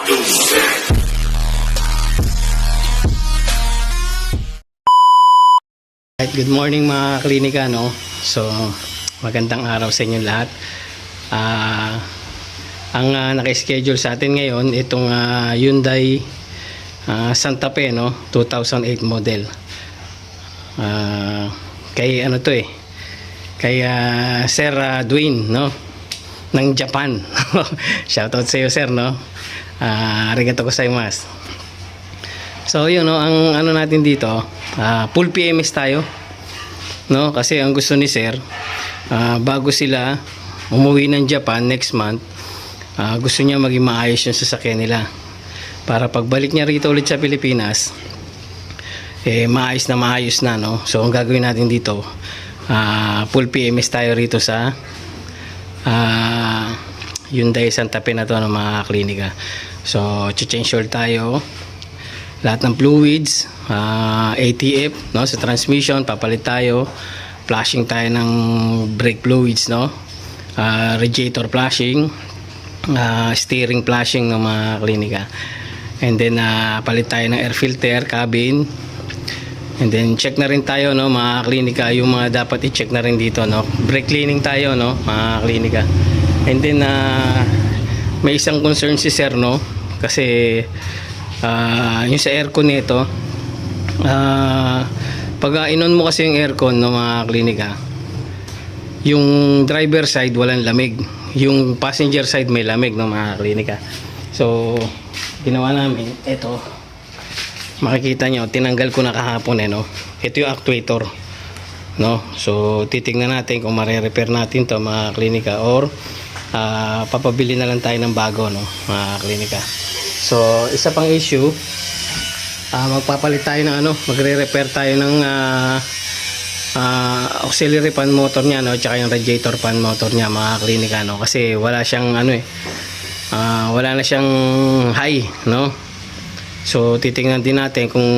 Good morning mga klinika, no? So, magandang araw sa inyo lahat. Ang naka-schedule sa atin ngayon, itong Hyundai Santa Fe, no? 2008 model. Kay ano to kay Sir Dwayne, no? Ng Japan. Shoutout sa iyo, sir, no? Arigato gozaimasu. So, yun, no? Ang ano natin dito, full PMS tayo, no? Kasi ang gusto ni sir, bago sila umuwi ng Japan next month, gusto niya maging maayos yung sasakyan nila para pagbalik niya rito ulit sa Pilipinas, maayos na, no? So ang gagawin natin dito, full PMS tayo rito sa Hyundai Santa Fe na to, ng mga klinika. So change oil tayo, lahat ng fluids, ATF, no, sa transmission papalit tayo, flashing tayo ng brake fluids, no, radiator flashing, steering flashing ng mga klinika, and then palit tayo ng air filter, cabin, and then check na rin tayo, no, mga klinika, yung mga dapat i-check na rin dito, no, brake cleaning tayo, no, mga klinika. And then may isang concern si sir, no, kasi yung sa aircon nito, pag inon mo kasi yung aircon ng mga klinika, yung driver side walang lamig, yung passenger side may lamig ng mga klinika. So ginawa namin ito, makikita nyo, tinanggal ko na kahapon, no? Ito yung actuator, no? So titingnan natin kung mare-repair natin to, mga klinika, or papabili na lang tayo ng bago, no, mga klinika. So isa pang issue, magpapalit tayo ng magre-repair tayo ng auxiliary fan motor niya, no, tsaka yung radiator fan motor niya, mga klinika, no, kasi wala siyang wala na siyang high, no. So titingnan din natin kung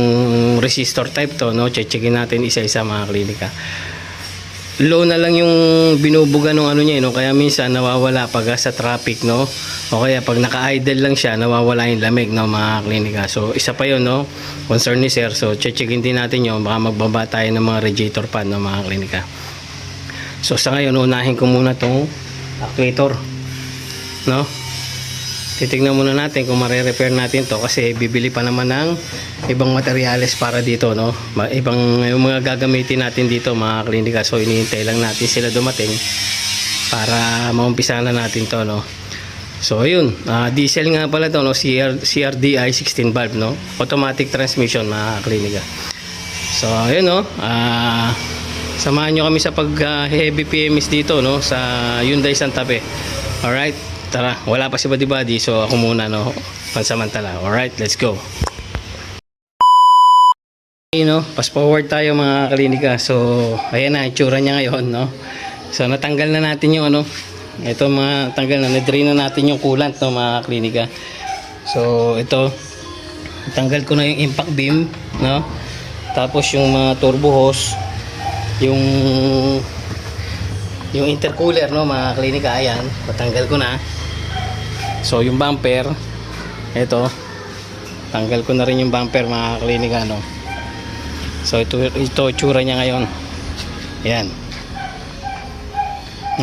resistor type to, no, checkin natin isa-isa, mga klinika. Low na lang yung binubuga ng niya, no, kaya minsan nawawala pag sa traffic, no, o kaya pag naka-idle lang siya, nawawala yung lamig, no, mga klinika. So isa pa yun, no, concern ni sir. So checkin din natin yun, baka magbaba tayo ng mga radiator fan, no, mga klinika. So sa ngayon, unahin ko muna tong actuator, no. Titignan muna natin kung mare-repair natin to, kasi bibili pa naman ng ibang materyales para dito, no, ibang yung mga gagamitin natin dito, mga klinika. So hinihintay lang natin sila dumating para maumpisa na natin to, no. So ayun, diesel nga pala to, no, CRDI 16 valve, no, automatic transmission, mga klinika. So ayun, no, samahan nyo kami sa pag heavy PMS dito, no, sa Hyundai Santa Fe. Alright, tara, wala pa si Buddy, so ako muna, no, pansamantala. Alright, let's go. Okay, no, fast forward tayo, mga klinika. So ayan na itsura niya ngayon, no. So natanggal na natin yung ito, mga tanggal na, na-drain na natin yung coolant, no, mga klinika. So ito, tanggal ko na yung impact beam, no, tapos yung mga turbo hose, yung intercooler, no, mga klinika, ayan, patanggal ko na. So yung bumper, ito, tanggal ko na rin yung bumper, mga klinika, no. So ito itsura niya ngayon, ayan,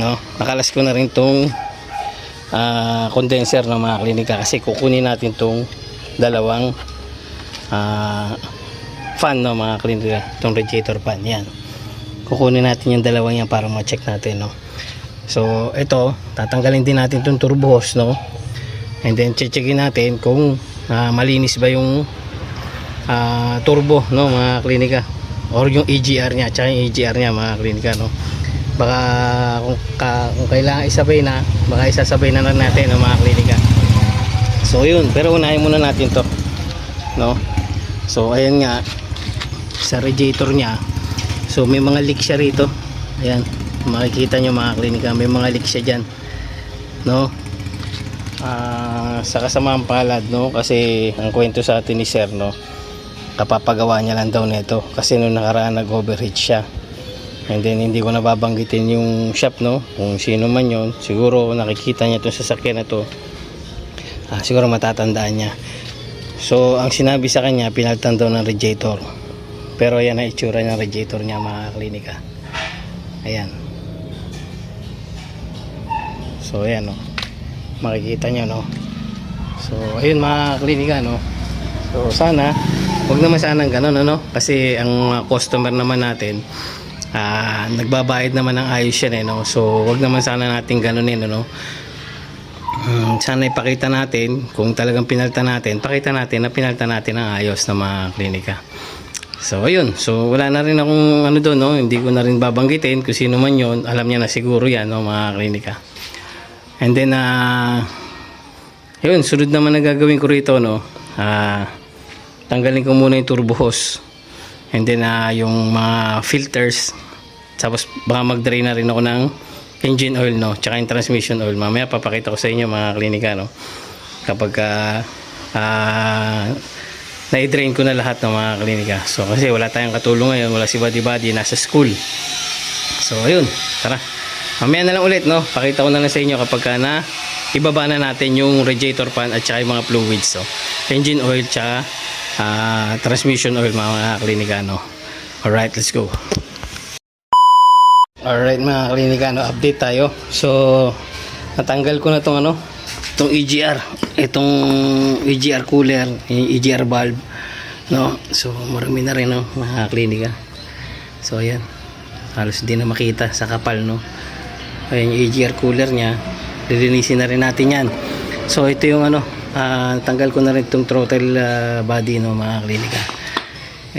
no. Nakalas ko na rin tong condenser, ng mga klinika, kasi kukunin natin tong dalawang fan, no, mga klinika, tong radiator fan, yan. Kukunin natin yung dalawang yan para ma-check natin, no. So ito, tatanggalin din natin tong turbo hose, no, and then checkin natin kung malinis ba yung turbo, no, mga klinika, or yung EGR niya, tsaka yung EGR niya, mga klinika, no. Baka kung kailangan isabay na, baka isasabay na lang natin, no, mga klinika. So yun, pero unahin muna natin to, no. So ayan nga, sa radiator niya, so may mga leak siya rito, ayan, makikita nyo, mga klinika, may mga leak siya dyan, no. Sa kasamaang palad, no, kasi ang kwento sa atin ni sir, no, kapapagawa niya lang daw nito kasi nung nakaraan nag-overheat siya. And then hindi ko nababanggitin yung shop, no, kung sino man yon. Siguro nakikita niya itong sasakyan na to Siguro matatandaan niya. So ang sinabi sa kanya, pinalitan daw ng radiator. Pero ayan ang itsura ng radiator niya mga klinika. Ayan. So ayan, no. Makikita nyo, no. So ayun mga klinika, no. So sana wag naman sanang ganun, ano, kasi ang mga customer naman natin nagbabayad naman ng ayos yan, no. So wag naman sana natin ganunin, no. Sana ipakita natin kung talagang pinalitan natin, pakita natin na pinalitan natin ang ayos na mga klinika. So ayun, so wala na rin akong ano doon, no. Hindi ko na rin babanggitin kung sino man yon, alam niya na siguro yan, no, mga klinika. And then yun, sunod naman na gagawin ko rito, no. Tanggalin ko muna yung turbo hose. And then yung mga filters. Tapos baka mag-drain na rin ako ng engine oil, no, tsaka yung transmission oil. Mamaya papakita ko sa inyo mga klinika, no, kapag na-drain ko na lahat ng mga klinika. So kasi wala tayong katulong ngayon, wala si Buddy, nasa school. So ayun, tara. Mamaya na lang ulit, no, pakita ko na lang sa inyo kapag na ibaba na natin yung radiator fan at saka yung mga fluids, so engine oil tsaka transmission oil mga klinika, no. Alright, let's go. Alright mga klinika, no, update tayo. So natanggal ko na tong itong EGR, itong EGR cooler, yung EGR valve, no. So marami na rin, no, mga klinika. So ayan, halos di na makita sa kapal, no. Ayan yung EGR cooler nya, lilinisin na rin natin yan. So ito yung tanggal ko na rin itong throttle body, no, mga klinika.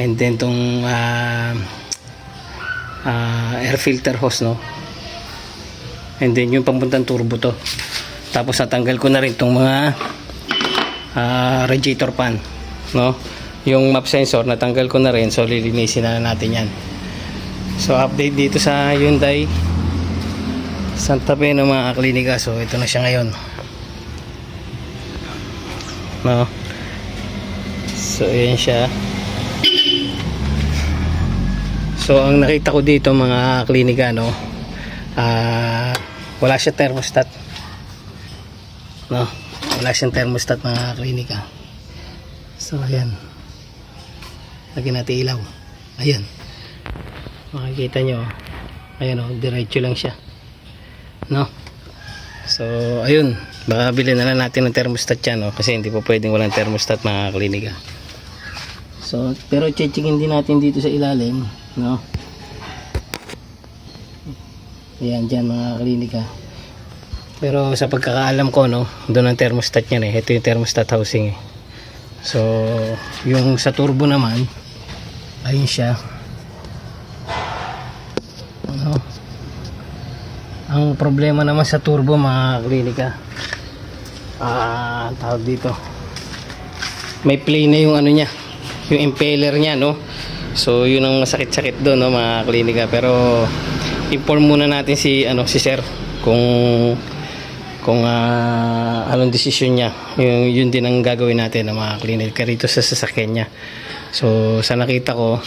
And then itong air filter hose, no. And then yung pamuntang turbo to. Tapos natanggal ko na rin itong mga radiator fan, no. Yung map sensor natanggal ko na rin, so lilinisin na natin yan. So update dito sa Hyundai Santa Fe, no, mga klinika. So ito na siya ngayon, no. So ayan siya. So ang nakita ko dito mga klinika, no, wala siya thermostat, no, wala siyang thermostat mga klinika. So ayan, lagyan natin ilaw. Ayan, makikita nyo, ayan, oh, diretso lang siya, no. So ayun, baka bilhin na lang natin ng thermostat yan, no, kasi hindi po pwedeng walang thermostat mga klinika. So pero checkin din natin dito sa ilalim, no. Ayan dyan mga klinika. Pero sa pagkakaalam ko, no, doon ang thermostat niyan, ito yung thermostat housing, So yung sa turbo naman, ayun siya, no. Ang problema naman sa turbo mga klinika, tawag dito, may play na yung niya, yung impeller niya, no. So yun ang masakit-sakit doon, no, mga klinika. Pero inform muna natin si Sir kung anong desisyon niya. Yun din ang gagawin natin ng mga klinika rito sa sasakyan niya. So sa nakita ko,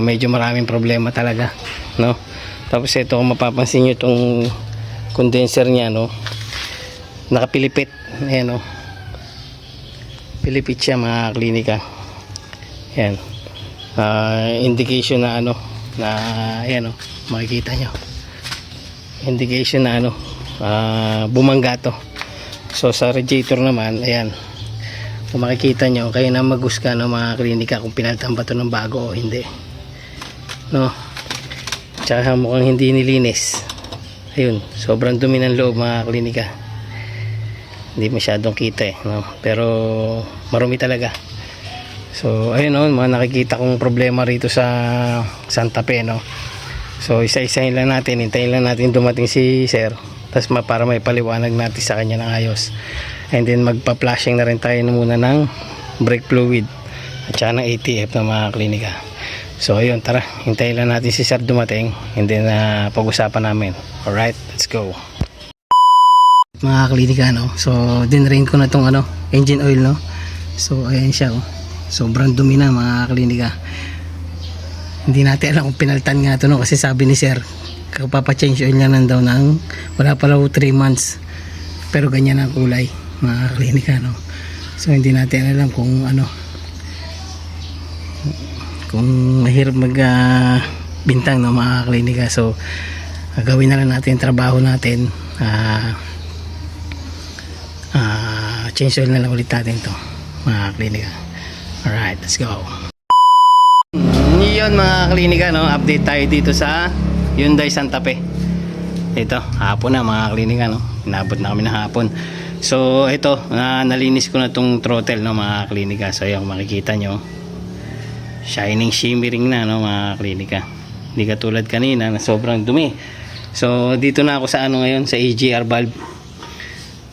medyo maraming problema talaga, no. Tapos ito, kung mapapansin niyo itong condenser niya, no, nakapilipit. Ayan, no, pilipit siya mga klinika. Ayan, indication na na ayan, no, makikita nyo, indication na bumangga to. So sa radiator naman, ayan, kung makikita nyo, kayo na maghusga, no, mga klinika, kung pinalitan ba to ng bago o hindi, no. Tsaka mukhang hindi nilinis. Ayun, sobrang dumi ng loob mga klinika, hindi masyadong kita, no? Pero marumi talaga. So ayun, no, mga nakikita kong problema rito sa Santa Fe, no. So isa-isahin lang natin, hintayin lang natin dumating si Sir, tapos para may paliwanag natin sa kanya ng ayos. And then magpa-flashing na rin tayo muna ng brake fluid at saka ng ATF ng mga klinika. So ayun, tara, hintayin lang natin si Sir dumating, and then pag-usapan namin. Alright, let's go. Mga klinika, no, so dinrain ko na tong engine oil, no. So ayan siya, oh. Sobrang dumi na mga klinika. Hindi natin alam kung pinalitan nga ito, no, kasi sabi ni Sir kapapa-change oil niya lang daw ng wala pala 3 months, pero ganyan ang kulay, mga klinika, no? So hindi natin alam kung ano, kung mahirap mag bintang, no, mga klinika. So gagawin na lang natin yung trabaho natin, change oil na lang ulit natin to, mga klinika. Alright, let's go. Yun mga klinika, no, update tayo dito sa Hyundai Santa Fe. Ito, hapon na mga klinika, no, inabot na kami ng hapon. So ito, nalinis ko na tong throttle, no, mga klinika. So yung makikita nyo, shining shimmering na, no, mga klinika. Hindi katulad kanina na sobrang dumi. So dito na ako sa ano ngayon, sa EGR valve.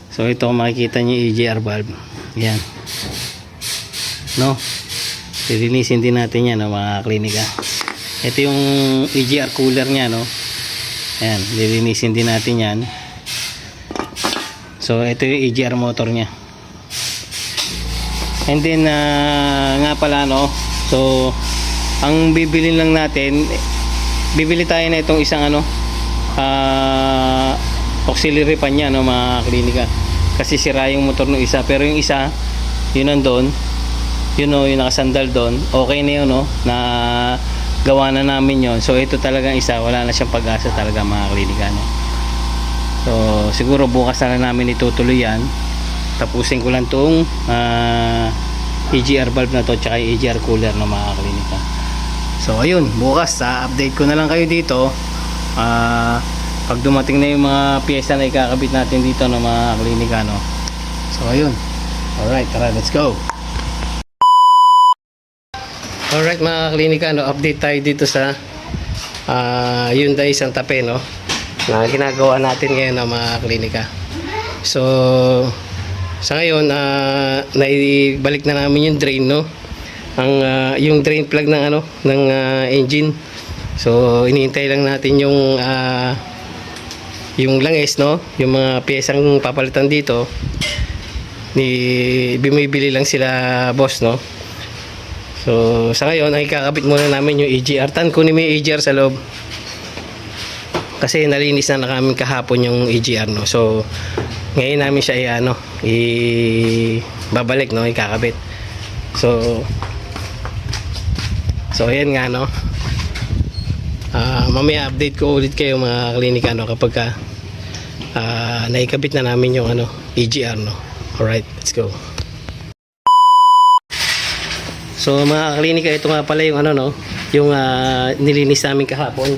So ito, makikita nyo yung EGR valve. Yan, no, lilinisin din natin yan, no, mga klinika. Ito yung EGR cooler nya, no. Ayan, lilinisin din natin yan. So ito yung EGR motor nya. And then nga pala, no, so ang bibili lang natin, bibili tayo na itong isang ano, auxiliary pan nya, no, mga klinika. Kasi sira yung motor ng isa, pero yung isa, yun nandun, yun, no, yung nakasandal doon, okay na yun, no, na gawa na namin yon. So ito talagang isa, wala na siyang pag-asa talaga, mga klinika, no. So siguro bukas na lang namin itutuloy yan. Tapusin ko lang itong EGR valve na to, tsaka yung EGR cooler, no, mga klinika. So ayun, bukas update ko na lang kayo dito pag dumating na yung mga piyesa na ikakabit natin dito, no, mga klinika, no. So ayun, alright, tara, let's go. Alright mga klinika, no, update tayo dito sa Hyundai Santa Fe, no, na ginagawa natin ngayon, no, mga klinika. So sa ngayon, naibalik na namin yung drain, no, yung drain plug ng ano, ng engine. So iniintay lang natin yung langis, no, yung mga piyesang papalitan dito. Bumibili lang sila, boss, no. So sa ngayon ay kakabit muna namin yung EGR. Kunin mo yung EGR sa loob, kasi nalinis na kami kahapon yung EGR, no. So ngayon namin siya babalik, no, ikakabit. So ayan nga, no. Mamaya update ko ulit kayo, mga klinika, no, kapag naikabit na namin yung ano, EGR, no. Alright, let's go. So mga klinika, ito nga pala yung ano, no, yung nilinis namin kahapon.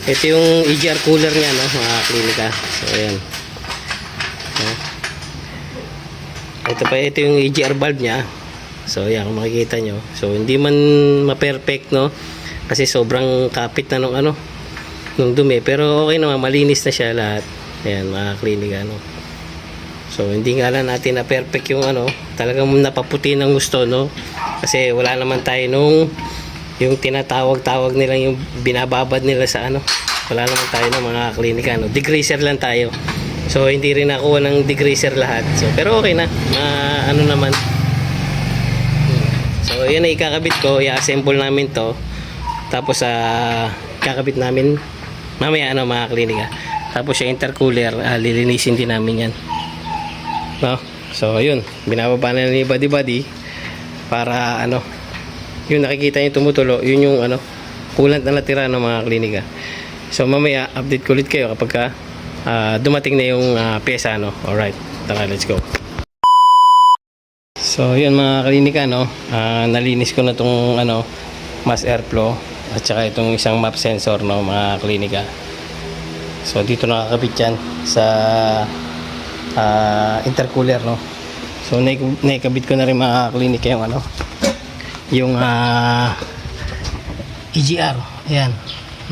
Ito yung EGR cooler niya, no, mga klinika. So ayan. Ito yung EGR valve niya. So ayan, kung makikita nyo. So hindi man ma-perfect, no, kasi sobrang kapit na nung ano, nung dumi. Pero okay naman, malinis na siya lahat. Ayan mga klinika, no. So hindi nga lang natin na perfect yung ano, talagang napaputi ng gusto, no, kasi wala naman tayo nung yung tinatawag nila, yung binababad nila sa ano, wala naman tayo ng mga klinika, no. Degreaser lang tayo. So hindi rin nakuha ng degreaser lahat. So pero okay na, ano naman. So yan ay ikakabit ko, i-assemble namin to. Tapos kakabit namin mamaya, ano, mga klinika. Tapos yung intercooler, lilinisin din namin yan, no. So ayun, binababa na ni body para ano, yung nakikita nyo tumutulo, yun yung ano, coolant na natira, ng mga klinika. So mamaya update ko ulit kayo kapag dumating na yung pyesa, no. Alright, tara, let's go. So yun mga klinika, no, nalinis ko na tong ano, mass airflow at saka itong isang map sensor, no, mga klinika. So dito nakakabit yan sa intercooler, no. So naikabit ko na rin, mga klinika, yung ano, yung EGR. Ayan,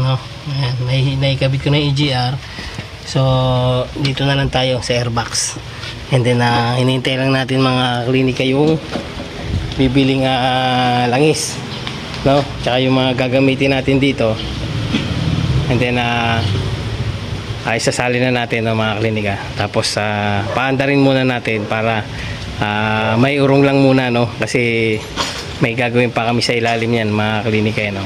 no. Ayan, naikabit ko na yung EGR. So dito na lang tayo sa airbox. And then hinihintay lang natin, mga klinika, yung bibiling langis, no, tsaka yung mga gagamitin natin dito. And then isasali na natin, no, mga klinika. Tapos paandarin muna natin para may urong lang muna, no, kasi may gagawin pa kami sa ilalim yan, mga klinika, no.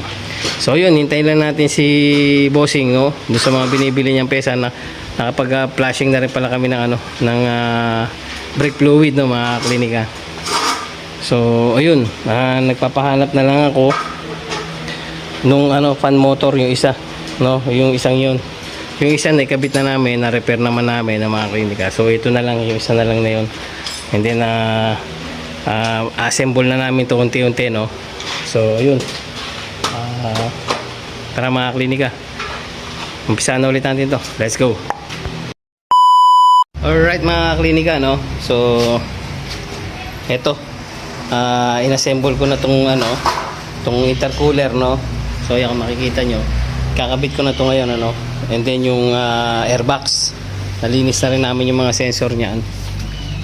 So yun, hintayin lang natin si bossing, no, doon sa mga binibili niyang pesa na nakapag flashing na rin pala kami ng ano, ng brake fluid, no, mga klinika. So ayun, nagpapahanap na lang ako nung fan motor, yung isa, no, yung isang yun. Yung isa na ikabit na namin, na repair naman namin ng mga klinika. So ito na lang, yung isa na lang na yun. And then assemble na namin to unti-unti, no. So ayun, tara mga klinika, umpisa na ulit natin to. Let's go. Alright mga klinika, no. So eto, inassemble ko na tong tong intercooler, no. So yan, kung makikita nyo, kakabit ko na to ngayon, ano. And then yung airbox, nalinis na rin namin yung mga sensor niyan.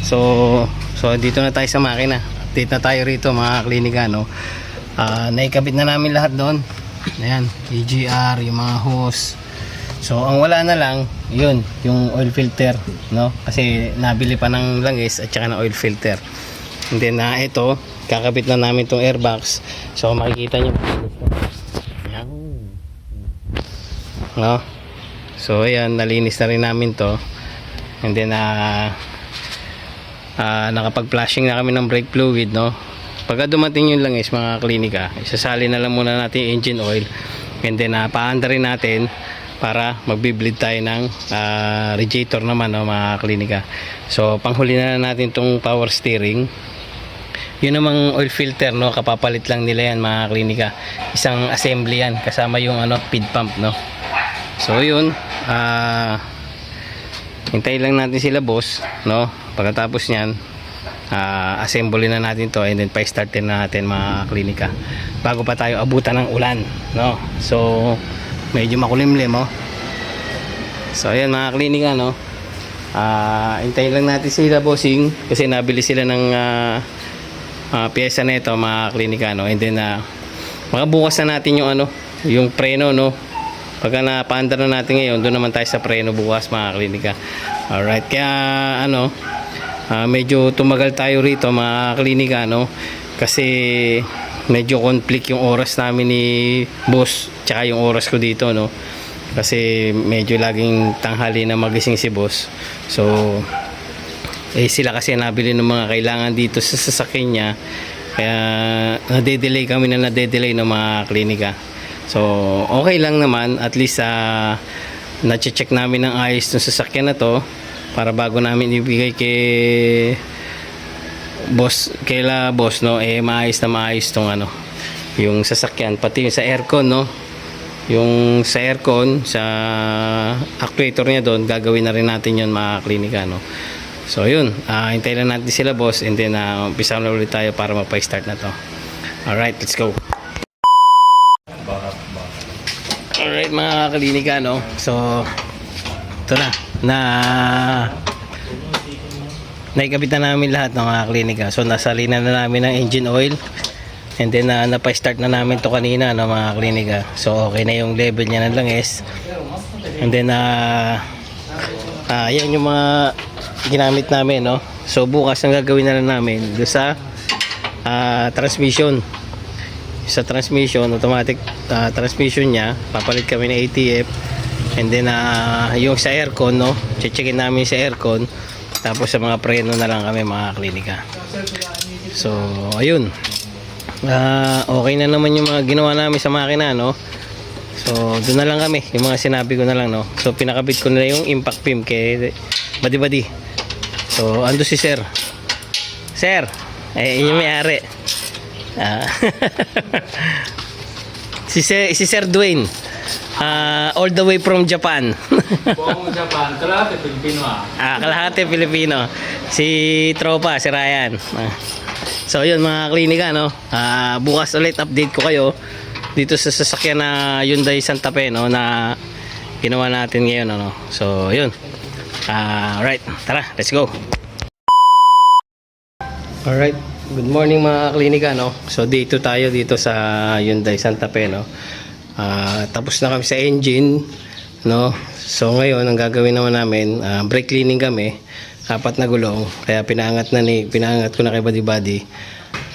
So dito na tayo sa makina. Update na tayo rito mga klinika, no. Naikabit na namin lahat doon. Ayan, EGR, yung mga hose. So ang wala na lang, yun, yung oil filter, no. Kasi nabili pa ng langis at saka ng oil filter. And then ito, kakabit na namin tong airbox. So makikita nyo, ayan, no. So ayan, nalinis na rin namin to. And then nakapag-flashing na kami ng brake fluid, no. Pagka dumating yung langis mga klinika, isasali na lang muna natin yung engine oil. And then paanda rin natin para magbi-bleed tayo ng radiator naman, no, mga klinika. So panghuli na natin tong power steering. Yun namang oil filter, no, kapapalit lang nila yan mga klinika. Isang assembly yan, kasama yung feed pump, no. So yun, hintayin lang natin sila boss, no. Pagkatapos nyan, assemble na natin to, and then pa-start na natin mga klinika bago pa tayo abutan ng ulan, no. So medyo makulimlim, oh. So ayan mga klinika, no. Hintayin lang natin sila bossing kasi nabili sila ng pyesa na ito mga klinika, no. And then makabukas na natin yung yung preno, no. Pagka napaandar na natin ngayon, doon naman tayo sa preno bukas mga klinika. Alright, kaya medyo tumagal tayo rito mga klinika, no. Kasi medyo conflict yung oras namin ni boss tsaka yung oras ko dito, no. Kasi medyo laging tanghali na magising si boss. So sila kasi nabili ng mga kailangan dito sa sasakyan niya, kaya nade-delay kami na nade-delay ng mga klinika. So okay lang naman, at least na-check namin ng ayos ng sasakyan na to para bago namin ibigay kay boss, kaila boss, no, maayos na maayos tong yung sasakyan, pati yung sa aircon, no. Yung sa aircon, sa actuator niya doon, gagawin na rin natin yun mga klinika, no. So yun, hintayin lang natin sila boss, and then umpisa na ulit tayo para magpa-start na to. Alright, let's go. Alright mga klinika, no. So ito na naikabit na namin lahat ng mga klinika. So nasalinan na namin ng engine oil, and then napa-start na namin to kanina, no, mga klinika. So okay na yung level niya ng langis. And then yan yung mga ginamit namin, no. So bukas ang gagawin na lang namin doon sa transmission. Sa transmission, automatic transmission niya, papalit kami ng ATF. And then yung sa aircon, no, checkin namin sa aircon. Tapos sa mga preno na lang kami mga klinika. So ayun, okay na naman yung mga ginawa namin sa makina, no. So doon na lang kami, yung mga sinabi ko na lang, no. So pinakabit ko na yung impact film kay badi. So ando si sir, yung may-ari. si Sir Dwayne, all the way from Japan. Buong Japan, kalahati Pilipino Kalahati Pilipino. Si Tropa, si Ryan. So yun mga klinika, no. Bukas ulit update ko kayo dito sa sasakyan na Hyundai Santa Fe, no, na ginawa natin ngayon, no. So yun. Right, tara, let's go. Alright, good morning mga klinika, no. So dito tayo dito sa Hyundai Santa Fe, no. Tapos na kami sa engine, no. So ngayon ang gagawin naman namin, brake cleaning kami, 4 na gulong, kaya pinaangat ko na kay Badi.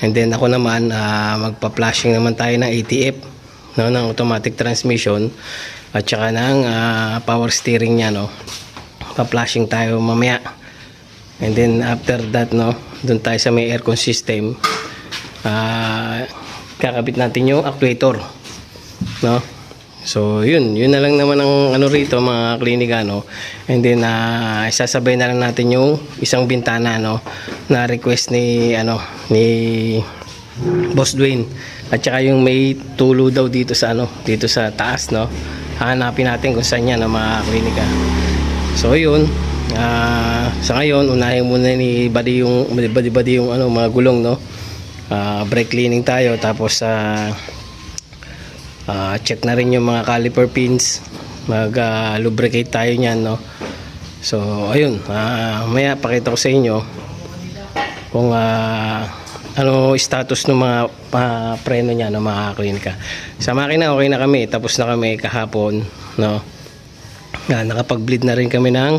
And then ako naman, magpa-flashing naman tayo ng ATF, no, ng automatic transmission at saka ng power steering niya, no. Pa-flashing tayo mamaya. And then after that, no, doon tayo sa may aircon system. Kakabit natin yung actuator, no. So yun na lang naman ang ano rito mga klinika, no. And then isasabay na lang natin yung isang bintana, no, na request ni Boss Dwayne, at saka yung may tulo daw dito sa dito sa taas, no. Hanapin natin kung saan yan, no, mga klinika. So yun, sa ngayon unahin muna ni Buddy yung mga gulong, no. Brake cleaning tayo, tapos check na rin yung mga caliper pins, mag lubricate tayo niyan, no. So ayun, maya pakita ko sa inyo kung ano status ng mga preno niya, no, mga klinika. Sa makina okay na kami, tapos na kami kahapon, no. Nakapag-bleed na rin kami ng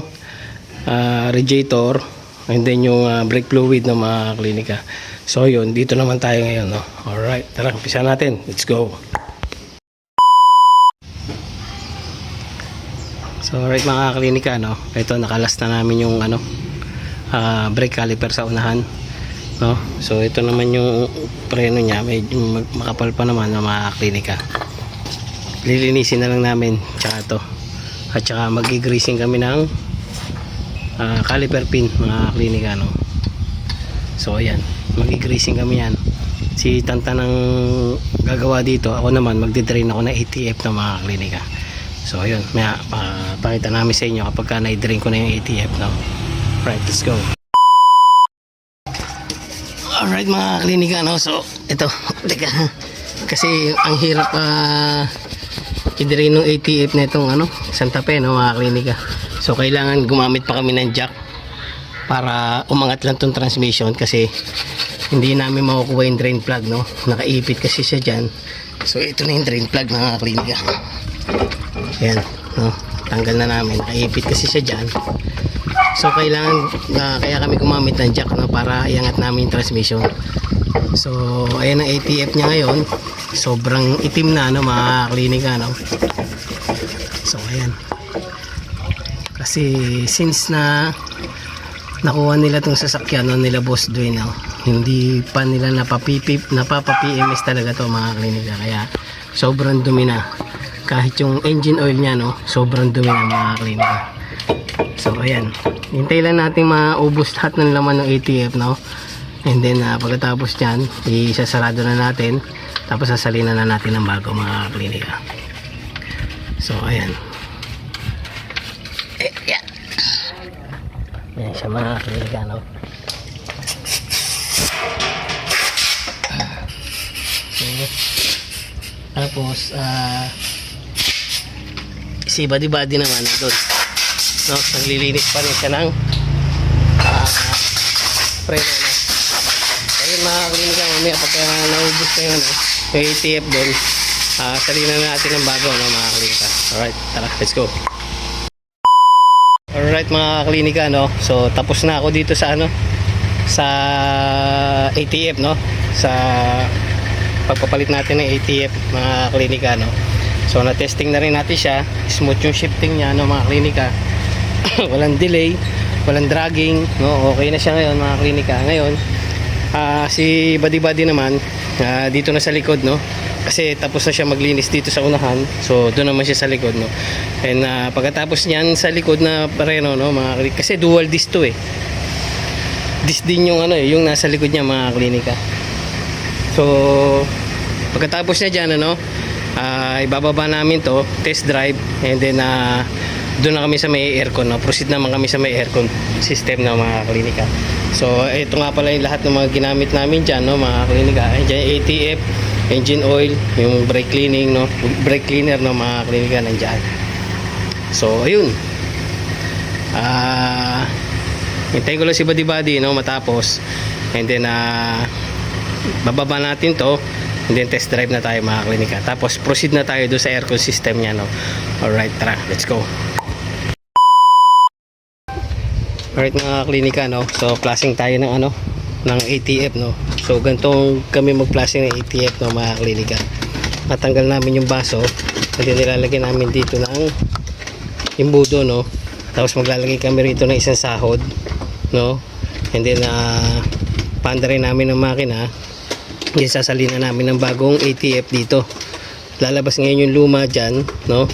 radiator, and then yung brake fluid ng mga klinika. So yun, dito naman tayo ngayon, no. Alright, tara, umpisa natin, let's go. So alright mga klinika, no, ito nakalas na namin yung brake caliper sa unahan, no. So ito naman yung preno niya, medyo makapal pa naman ng mga klinika. Lilinisin na lang namin tsaka to, at saka mag-greasing kami ng caliper pin mga klinika, no. So ayan, mag-greasing kami yan. Si Tanta nang gagawa dito, ako naman magdi-drain ako ng ATF ng mga klinika. So ayun, maya pakita namin sa inyo kapag na-drain ko na yung ATF, no. Right, let's go. Alright mga klinika, no. So ito, teka, kasi ang hirap i-drain ng ATF na itong Santa Fe, no, mga klinika. So kailangan gumamit pa kami ng jack para umangat lang tong transmission, kasi hindi namin makukuha yung drain plug, no. Nakaipit kasi siya dyan. So ito na yung drain plug mga klinika. Ayan, no, tanggal na namin, nakaipit kasi siya dyan. So kailangan kaya kami gumamit ng jack, no, para iangat namin yung transmission. So ayan ang ATF niya ngayon, sobrang itim na, no, mga klinika, no. So ayan, kasi since na nakuha nila tong sasakyan, no, nila Boss Dwayne, no, hindi pa nila napapa-PMS talaga to mga klinika, kaya sobrang dumi na. Kahit yung engine oil niya, no, sobrang dumi na mga klinika. So ayan, hintay lang natin maubos lahat ng laman ng ATF, no. And then pagkatapos nyan, isasarado na natin, tapos sasalina na natin ng bago mga klinika. So ayan, yan. Yan siya mga klinika, no. So, tapos si Buddy naman nandun, no, naglilinis pa rin siya ng preno, no. Ayun mga klinika, mamaya pagka naubos na yun, yung ATF doon, salina na natin ng bago, no, mga klinika. Alright, tara, let's go. Alright mga klinika, no, so tapos na ako dito sa sa ATF, no, sa pagpapalit natin ng ATF mga klinika, no. So na-testing na rin natin siya, smooth yung shifting niya, no, mga klinika. Walang delay, walang dragging, no, okay na siya ngayon mga klinika. Ngayon si Buddy naman dito na sa likod, no, kasi tapos na siya maglinis dito sa unahan, so doon naman siya sa likod, no. And pagkatapos niyan sa likod na preno, no, mga klinika, kasi dual disc to eh, disc din yung yung nasa likod niya mga klinika. So pagkatapos niya dyan, ibababa namin to, test drive, and then doon na kami sa may aircon, no? Proceed naman kami sa may aircon system ng mga klinika. So ito nga pala yung lahat ng mga ginamit namin dyan, no, mga klinika. Dyan yung ATF, engine oil, yung brake cleaning, no, brake cleaner, no, mga klinika, nandyan. So ayun, hintayin ko lang si Buddy, no, matapos, and then bababa natin to, and then test drive na tayo mga klinika, tapos proceed na tayo doon sa aircon system niya, no. Alright, tara, let's go. Alright mga klinika, no, so flashing tayo ng ng ATF, no. So ganito kami mag-flashing ng ATF, no, mga klinika. Natanggal namin yung baso, and then nilalagay namin dito ng imbudo, no. Tapos maglalagay kami rito ng isang sahod, no? And then paanda rin namin ng makina. Then sasalina namin ng bagong ATF dito. Lalabas ngayon yung luma dyan, no?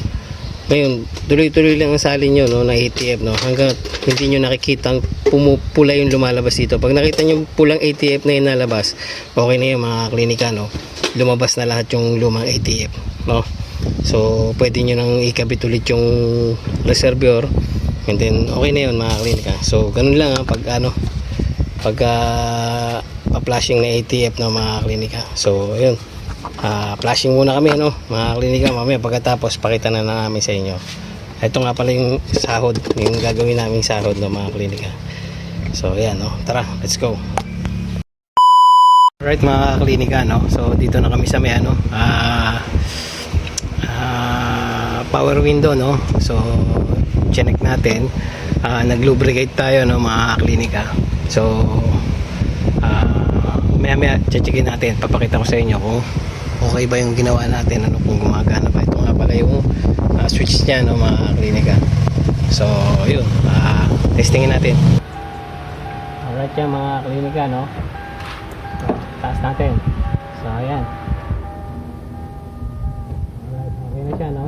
Ngayon, tuloy-tuloy lang ang salin nyo, no, na ATF, no? Hanggang hindi nyo nakikita pumupula yung lumalabas dito. Pag nakita nyo pulang ATF na yung nalabas, okay na yung mga klinika, no? Lumabas na lahat yung lumang ATF, no? So, pwede nyo nang ikabit ulit yung reservoir, and then okay na yun mga klinika. So, ganun lang pag pa-flashing na ATF ng mga klinika. So, ayun. Flashing muna kami, no, mga klinika. Mamaya pagkatapos, pakita na namin sa inyo. Ito nga pala yung sahod, yung gagawin naming sahod ng mga klinika. So, ayan, no. Tara, let's go. Alright mga klinika, no. So, dito na kami sa may power window, no. So, check natin. Nag-lubricate tayo, no, mga klinika. So, maya checkin natin, papakita ko sa inyo kung okay ba yung ginawa natin, ano, kung gumagana ba. Ito nga pala yung switch nya, no, mga klinika. So yun, testingin natin. Alright yan mga klinika, no. So, taas natin. So ayan. Alright, okay na siya, no.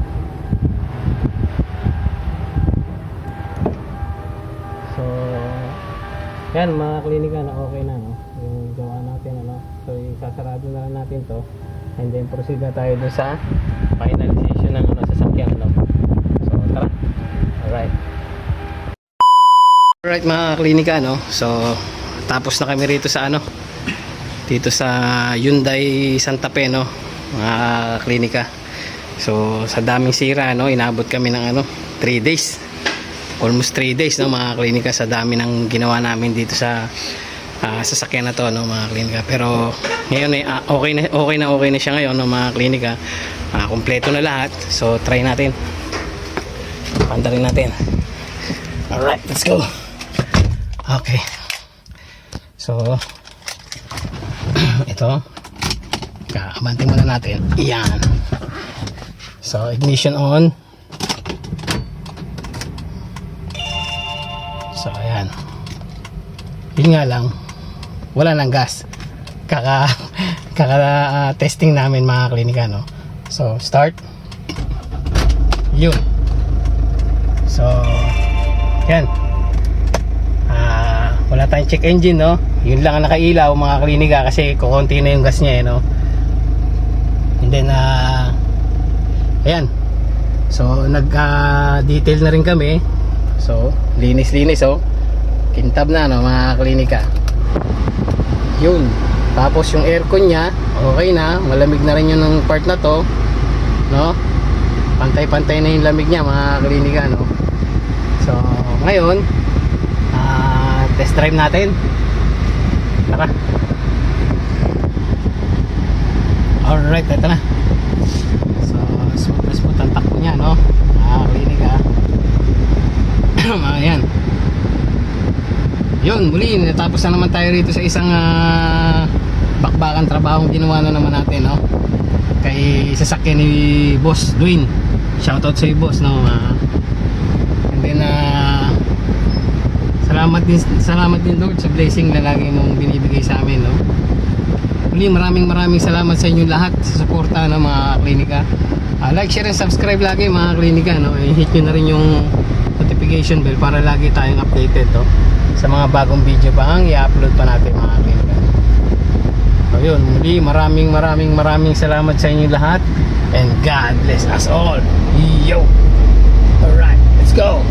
So yan mga klinika, na okay na, no, yung gawa natin, ano. So isasarado na lang natin to, and then proceed na tayo dun sa finalization ng sasakyan, no. So tara. Alright mga klinika, no. So tapos na kami rito sa dito sa Hyundai Santa Fe, no, mga klinika. So sa daming sira, no, inabot kami ng 3 days. Almost 3 days, no, mga klinika, sa dami ng ginawa namin dito sa sasakyan na to, no, mga klinika. Pero ngayon okay na siya ngayon, no, mga klinika. Kompleto na lahat. So try natin, pandarin natin. Alright, let's go. Okay, so ito, kaabante muna natin. Iyan. So ignition on. So ayan, yun nga lang, wala nang gas. Kaka testing namin mga klinika, no. So start. Yun. So yan, wala tayong check engine, no. Yun lang ang nakailaw mga klinika, kasi kukunti na yung gas niya, no. And then ayan, so nag-detail na rin kami. So linis, oh, kintab na, no, mga klinika. Yun. Tapos yung aircon nya okay na, malamig na rin yun ng part na to, no. Pantay-pantay na yung lamig nya mga klinika, no. So ngayon test drive natin. Tara. Alright, ito na. So smooth ang takbo nya, no, mga klinika. Ayan. Yun, muli natapos na naman tayo rito sa isang bakbakan trabahong ginawa na naman natin, no, kay sasakyan ni Boss Dwayne. Shoutout sa iyo, boss, no. And then salamat din Lord sa blessing na lagi mong binibigay sa amin, no. Muli maraming salamat sa inyo lahat sa suporta ng mga klinika. Like, share and subscribe lagi mga klinika, no. I-hit nyo na rin yung notification bell para lagi tayong updated, no, sa mga bagong video pa ang i-upload pa natin mga klinika. So yun, muli maraming salamat sa inyo lahat, and God bless us all. Yo! Alright, let's go!